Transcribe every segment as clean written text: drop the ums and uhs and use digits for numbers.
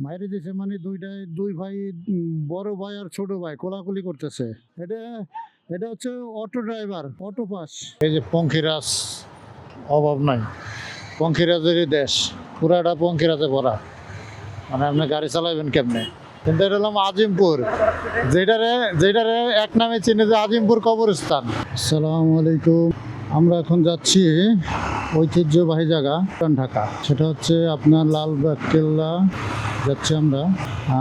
মাইরে দিছে মানে দুই ভাই, বড় ভাই আর ছোট ভাই কোলাকুলি করতেছে। এটা এটা হচ্ছে অটো ড্রাইভার, অটো পাস। এই যে পঙ্খিরাজ, অভাব নাই। পঙ্খিরাজেরই দেশ, পুরাটা পঙ্খিরাজে ভরা। মানে আপনি গাড়ি চালাবেন কেমনে? কিন্তু এটা হলাম আজিমপুর, যেটারে যেটারে এক নামে চিনে যে আজিমপুর কবরস্থান। আসসালামু আলাইকুম। আমরা এখন যাচ্ছি ঐতিহ্যবাহী জায়গা ঢাকা, সেটা হচ্ছে আপনার লালবাগ কেল্লা যাচ্ছি আমরা।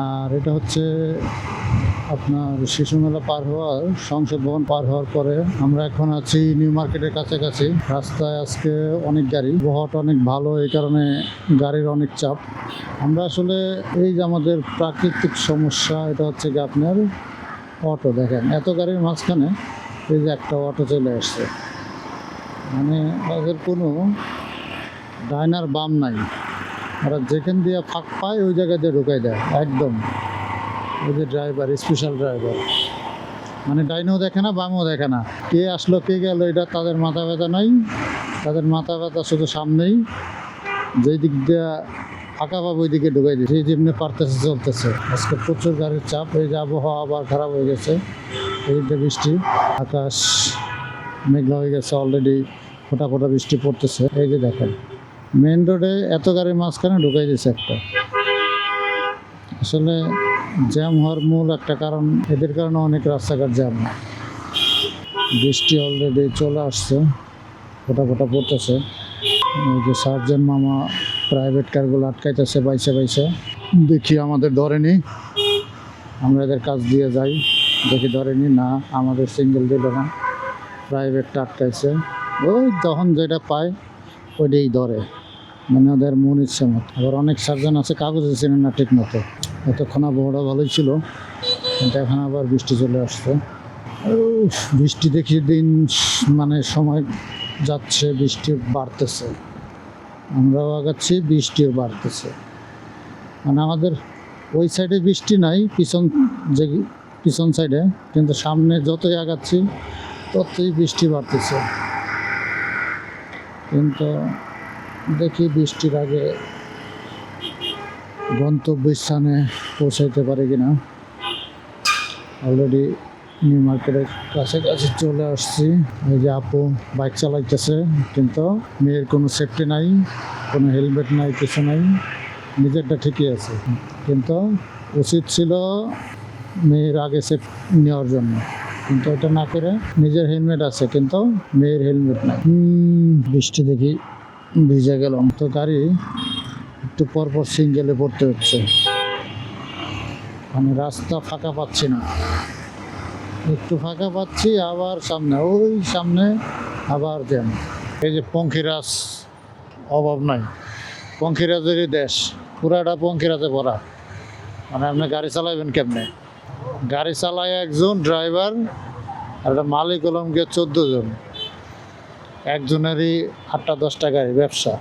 আর এটা হচ্ছে আপনার শিশু মেলা পার হওয়ার, সংসদ ভবন পার হওয়ার পরে আমরা এখন আছি নিউ মার্কেটের কাছাকাছি। রাস্তায় আজকে অনেক গাড়ি, বহট অনেক ভালো, এই কারণে গাড়ির অনেক চাপ। আমরা আসলে এই যে আমাদের প্রাকৃতিক সমস্যা, এটা হচ্ছে কি আপনার অটো। দেখেন এত গাড়ির মাঝখানে এই যে একটা অটো চলে আসছে, মানে ওদের কোনো ডাইনার বাম নাই। ওরা যেখান দিয়ে ফাঁক পায় ওই জায়গায় দিয়ে ঢুকাই দেয় একদম। ওই যে ড্রাইভার, স্পেশাল ড্রাইভার, মানে ডাইনও দেখে না বামও দেখে না, কে আসলো কে গেল এটা তাদের মাথা ব্যথা নাই। তাদের মাথা ব্যথা শুধু সামনেই, যেই দিক দিয়ে ফাঁকা পাবো ওই দিকে ঢুকাই দিচ্ছে। এই যেমনি পারতেছে চলতেছে। আজকে প্রচুর গাড়ির চাপ। এই যে আবহাওয়া আবার খারাপ হয়ে গেছে, এইটা বৃষ্টি, আকাশ মেঘলা হয়ে গেছে অলরেডি, ফোটা ফোটা বৃষ্টি পড়তেছে। এই যে দেখেন মেন রোডে এত গাড়ির মাঝখানে ঢুকাই দিয়েছে একটা। আসলে জ্যাম হওয়ার মূল একটা কারণ, এদের কারণে অনেক রাস্তাঘাট জ্যাম। বৃষ্টি অলরেডি চলে আসছে, ফোটা ফোটা পড়তেছে। ওই যে সার্জেন মামা প্রাইভেট কারগুলো আটকাইতেছে বাইসে বাইসে। দেখি আমাদের ধরেনি, আমরা এদের কাজ দিয়ে যাই, দেখি ধরেনি না, আমাদের সিঙ্গেল দিল না, প্রাইভেটটা আটকাইছে। ওই তখন যেটা পায় ওইটাই ধরে, মানে ওদের মন ইচ্ছে মতো। আবার অনেক সার্জন আছে কাগজে চেনে না ঠিক মতো। এতক্ষণ আবহাওয়াটা ভালোই ছিল, কিন্তু এখন আবার বৃষ্টি চলে আসছে। বৃষ্টি দেখি দিন মানে সময় যাচ্ছে, বৃষ্টি বাড়তেছে, আমরাও আগাচ্ছি, বৃষ্টিও বাড়তেছে। মানে আমাদের ওই সাইডে বৃষ্টি নাই, পিছন সাইডে, কিন্তু সামনে যতই আগাচ্ছি ততই বৃষ্টি বাড়তেছে। কিন্তু দেখি বৃষ্টির আগে গন্তব্যস্থানে পৌঁছাইতে পারে কিনা। অলরেডি নিউ মার্কেটের কাছাকাছি চলে আসছি। এই যে আপু বাইক চালাইতেছে, কিন্তু মেয়ের কোনো সেফটি নাই, কোনো হেলমেট নাই, কিছু নাই। নিজেরটা ঠিকই আছে, কিন্তু উচিত ছিল মেয়ের আগে সেফ নেওয়ার জন্য, কিন্তু এটা না করে নিজের হেলমেট আছে কিন্তু মেয়ের হেলমেট নাই। বৃষ্টি দেখি ভিজে গেলাম, তো গাড়ি একটু পরপর সিঙ্গেলে পড়তে হচ্ছে, মানে রাস্তা ফাঁকা পাচ্ছি না। একটু ফাঁকা পাচ্ছি, আবার সামনে, ওই সামনে আবার জ্যাম। এই যে পঙ্খিরাজ, অভাব নাই। পঙ্খিরাজেরই দেশ, পুরাটা পঙ্খিরাজে ভরা। মানে আপনি গাড়ি চালাবেন কেমনে? গাড়ি চালায় একজন ড্রাইভার, আর একটা মালিক হলাম গিয়ে 14 জন। একজনেরই 8টা-10টা গাড়ি। ব্যবসা,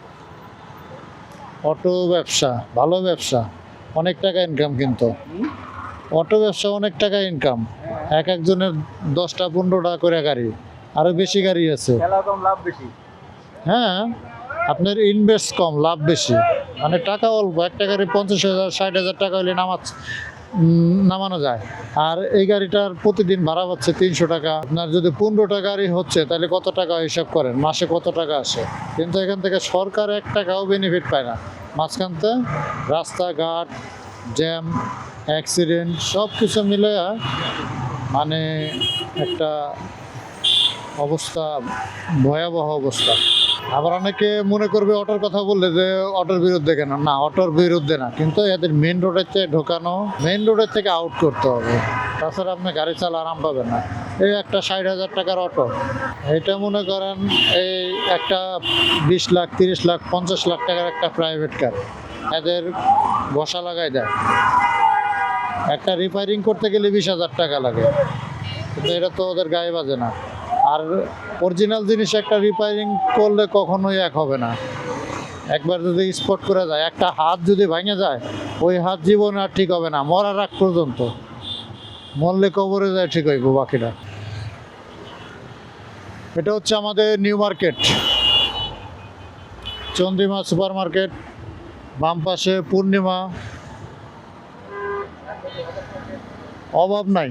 অটো ব্যবসা, ভালো ব্যবসা, অনেক টাকা ইনকাম। কিন্তু অটো ব্যবসা অনেক টাকা ইনকাম। একজনের 10টা-15টা করে গাড়ি, আরো বেশি গাড়ি আছে। হ্যাঁ, আপনার ইনভেস্ট কম, লাভ বেশি, মানে টাকা অল্প। একটা গাড়ি 50,000 60,000 টাকা হলে নামানো যায়। আর এই গাড়িটার প্রতিদিন ভাড়া হচ্ছে 300 টাকা। আপনার যদি 15টা গাড়ি হচ্ছে তাহলে কত টাকা হিসাব করেন, মাসে কত টাকা আসে। কিন্তু এখান থেকে সরকার 1 টাকাও বেনিফিট পায় না। মাঝখানতে রাস্তাঘাট, জ্যাম, অ্যাক্সিডেন্ট সব কিছু মিলে মানে একটা অবস্থা, ভয়াবহ অবস্থা। আবার অনেকে মনে করবে অটোর কথা বললে যে অটোর বিরুদ্ধে কেন, না অটোর বিরুদ্ধে না, কিন্তু এদের মেন রোডের থেকে ঢোকানো, মেন রোডের থেকে আউট করতে হবে, তাছাড়া আপনি গাড়ি চালা আরাম পাবেন না। এই একটা 60,000 টাকার অটো, এটা মনে করেন এই একটা 20 লাখ 30 লাখ 50 লাখ টাকার একটা প্রাইভেট কার, এদের বসা লাগাই দেয়। একটা রিপেয়ারিং করতে গেলে 20,000 টাকা লাগে, কিন্তু এটা তো ওদের গায়ে বাজে না। আর অরিজিনাল জিনিস একটা রিপেয়ারিং করলে কখনোই এক হবে না। একবার যদি স্পট করে যায়, একটা হাত যদি ভেঙে যায়, ওই হাত জীবনে আর ঠিক হবে না, মরার আগ পর্যন্ত। মরলে কবরে যায় ঠিক হইব বাকিটা। এটা হচ্ছে আমাদের new market, Chandrima super market. বাম পাশে পূর্ণিমা, অভাব নাই।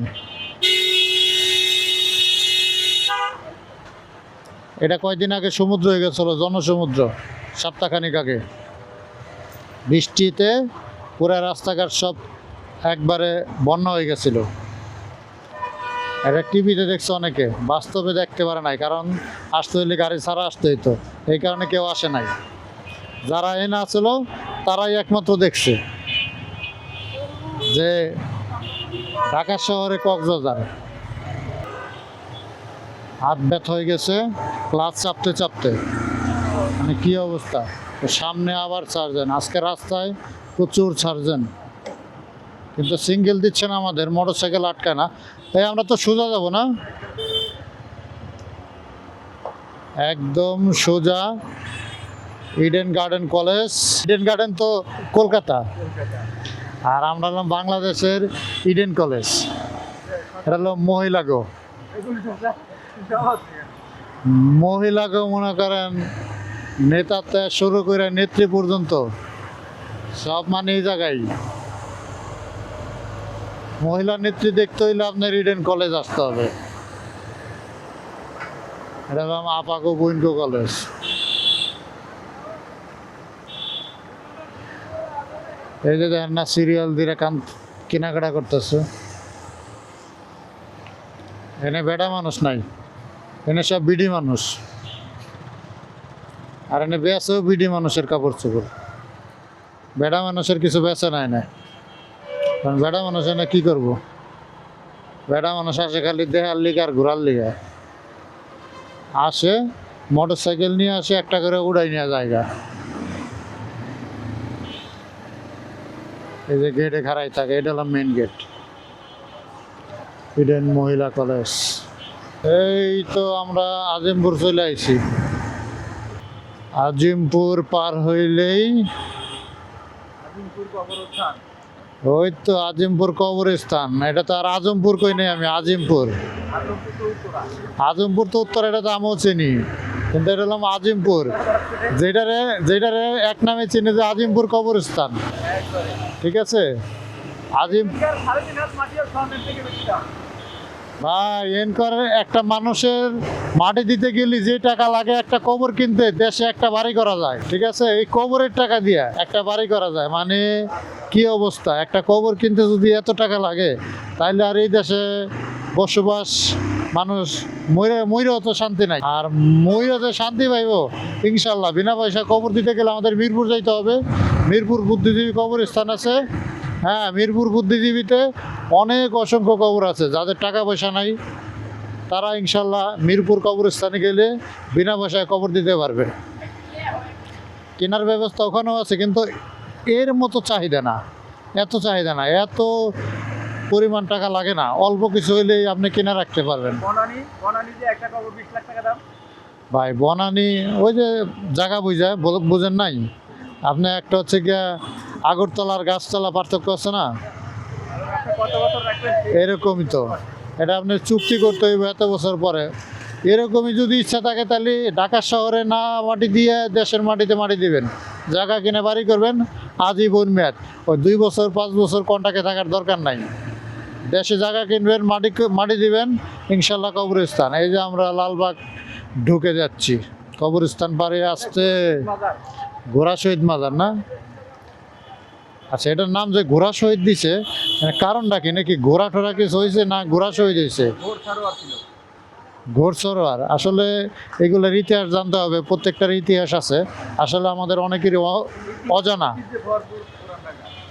এটা কয়দিন আগে সমুদ্র হয়ে গেছিল, জনসমুদ্র, সপ্তাহখানিক আগে। বৃষ্টিতে পুরা রাস্তাঘাট সব একবারে বন্যা হয়ে গেছিল। এটা টিভিতে দেখছে অনেকে, বাস্তবে দেখতে পারে নাই, কারণ আসতে হইলে গাড়ি ছাড়া আসতে হইতো, এই কারণে কেউ আসে নাই। যারা এনে আসলো তারাই একমাত্র দেখছে যে ঢাকা শহরে কক্সবাজার। হাত ব্যথা হয়ে গেছে ক্লাচ চাপতে চাপতে, মানে কি অবস্থা। তো সামনে আবার সার্জেন, আজকে রাস্তায় প্রচুর সার্জেন, কিন্তু সিঙ্গেল দিচ্ছে না আমাদের, মোটর সাইকেল আটকায় না। তাই আমরা তো সোজা যাব না, একদম সোজা Eden garden college. Eden garden তো কলকাতা, আর আমরা হলাম বাংলাদেশের ইডেন কলেজ। এটা হলো মহিলাগো, মহিলাগো মনে করেন নেতাতে শুরু করে নেত্রী পর্যন্ত সব মানে এই জায়গায়। মহিলা নেত্রী দেখতে হইলে আপনার ইডেন কলেজ আসতে হবে। এটা হলাম আপাকো বইনকো কলেজ। এই যে দেখেন না, সিরিয়াল দিয়ে কেনাকাটা করতেছে। এনে বেটা মানুষ নাই, এনে সব বিডি মানুষ, আর এনে বেচেও বিডি মানুষের কাপড় চোপড়। বেটা মানুষের কিছু বেচে নাই না, কারণ বেটা মানুষ এনে কি করবো। বেটা মানুষ আসে খালি দেহার লিগে আর ঘোরার লিগে আসে, মোটর সাইকেল নিয়ে আসে, একটা করে উড়াই নেওয়া জায়গা। এই যে গেটে খাড়াই থাকে, এটা হলো মেন গেট, ইডেন মহিলা কলেজ। এই তো আমরা আজিমপুর চলে আইছি। আজিমপুর পার হইলেই ওই তো আজিমপুর কবরস্থান। এটা তো আর আজমপুর কই নাই আমি, আজিমপুর। আজমপুর তো উত্তর, এটা তো আমিও চিনি, কিন্তু এটা হলাম আজিমপুর, যেটারে যেটারে এক নামে চিনি যে আজিমপুর কবরস্থান। ঠিক আছে, আজিম ভাই এন করে একটা মানুষের মাটি দিতে গেলে যে টাকা লাগে একটা কবর কিনতে, দেশে একটা বাড়ি করা যায়। ঠিক আছে, এই কবরের টাকা দিয়ে একটা বাড়ি করা যায়, মানে কি অবস্থা। একটা কবর কিনতে যদি এত টাকা লাগে, তাইলে আর এই দেশে বসবাস মানুষ ময়ূরেও তো শান্তি নাই। আর ময়ূরে শান্তি পাইব ইনশাল্লাহ বিনা পয়সা কবর দিতে গেলে আমাদের মিরপুর যাইতে হবে। মিরপুর বুদ্ধিজীবী কবরস্থান আছে। হ্যাঁ, মিরপুর বুদ্ধিজীবীতে অনেক অসংখ্য কবর আছে। যাদের টাকা পয়সা নাই তারা ইনশাল্লাহ মিরপুর কবরস্থানে গেলে বিনা পয়সায় কবর দিতে পারবে। কেনার ব্যবস্থা ওখানেও আছে, কিন্তু এর মতো চাহিদা না, এত চাহিদা না, এত পরিমাণ টাকা লাগে না। অল্প কিছু হইলেই আপনি কিনে রাখতে পারবেন। ভাই বনানি ওই যে জায়গা বুঝা বুঝেন নাই আপনি, একটা হচ্ছে গিয়া আগরতলার গাছতলা পার্থক্য আছে না, এরকমই তো। এটা আপনি চুক্তি করতে হইব এত বছর পরে। এরকমই যদি ইচ্ছা থাকে তাহলে ঢাকা শহরে না মাটি দিয়ে দেশের মাটিতে মাটি দিবেন, জায়গা কিনে বাড়ি করবেন, আজীবন মেয়াদ। ওই 2 বছর 5 বছর কন্টাক্টে থাকার দরকার নাই। দেশে জায়গা কিনবেন, মাটি দিবেন, ইনশাল্লাহ কবরস্থান। এই যে আমরা লালবাগ ঢুকে যাচ্ছি, কবরস্থান পাড়ে আসতে ঘোড়া শহীদ মাজার না। আচ্ছা, এটার নাম যে ঘোড়া শহীদ দিছে, মানে কারণটা কি? নাকি ঘোড়া টোড়া কিছু হয়েছে, না ঘোড়া শহীদ হয়েছে? ঘোড় সরোয়ার। আসলে এগুলোর ইতিহাস জানতে হবে, প্রত্যেকটার ইতিহাস আছে। আসলে আমাদের অনেকেরই অজানা,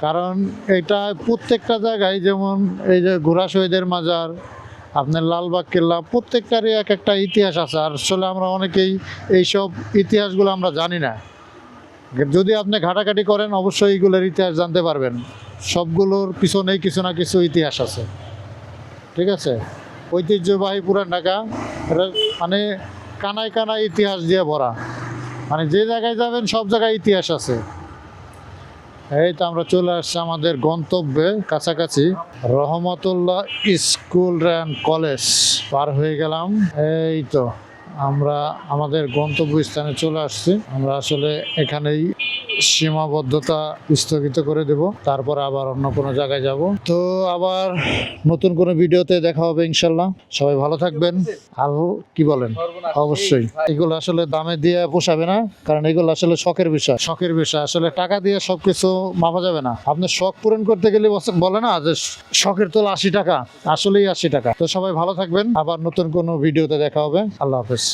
কারণ এটা প্রত্যেকটা জায়গায়, যেমন এই যে ঘোড়া শহীদের মাজার, আপনার লালবাগ কেল্লা, প্রত্যেকটারই এক একটা ইতিহাস আছে। আর আসলে আমরা অনেকেই এইসব ইতিহাসগুলো আমরা জানি না। যদি আপনি ঘাটাঘাটি করেন অবশ্যই এইগুলোর ইতিহাস জানতে পারবেন। সবগুলোর পিছনেই কিছু না কিছু ইতিহাস আছে। ঠিক আছে, ঐতিহ্যবাহী পুরান ঢাকা, এটা মানে কানায় কানায় ইতিহাস দিয়ে ভরা। মানে যে জায়গায় যাবেন সব জায়গায় ইতিহাস আছে। এই তো আমরা চলে আসছি আমাদের গন্তব্যে কাছাকাছি, রহমতুল্লাহ স্কুল অ্যান্ড কলেজ পার হয়ে গেলাম। এই তো আমরা আমাদের গন্তব্যস্থানে চলে আসছি। আমরা আসলে এখানেই সীমাবদ্ধতা স্থগিত করে দেব, তারপর আবার অন্য কোনো জায়গায় যাব। তো আবার নতুন কোনো ভিডিওতে দেখা হবে ইনশাল্লাহ। সবাই ভালো থাকবেন। আর কি বলেন? অবশ্যই এগুলো আসলে দামে দিয়ে পোষাবে না, কারণ এগুলো আসলে শখের বিষয়। শখের বিষয় আসলে টাকা দিয়ে সবকিছু মাপা যাবে না। আপনি শখ পূরণ করতে গেলে বলে না যে শখের তোল 80 টাকা, আসলেই 80 টাকা। তো সবাই ভালো থাকবেন, আবার নতুন কোনো ভিডিওতে দেখা হবে। আল্লাহ হাফেজ।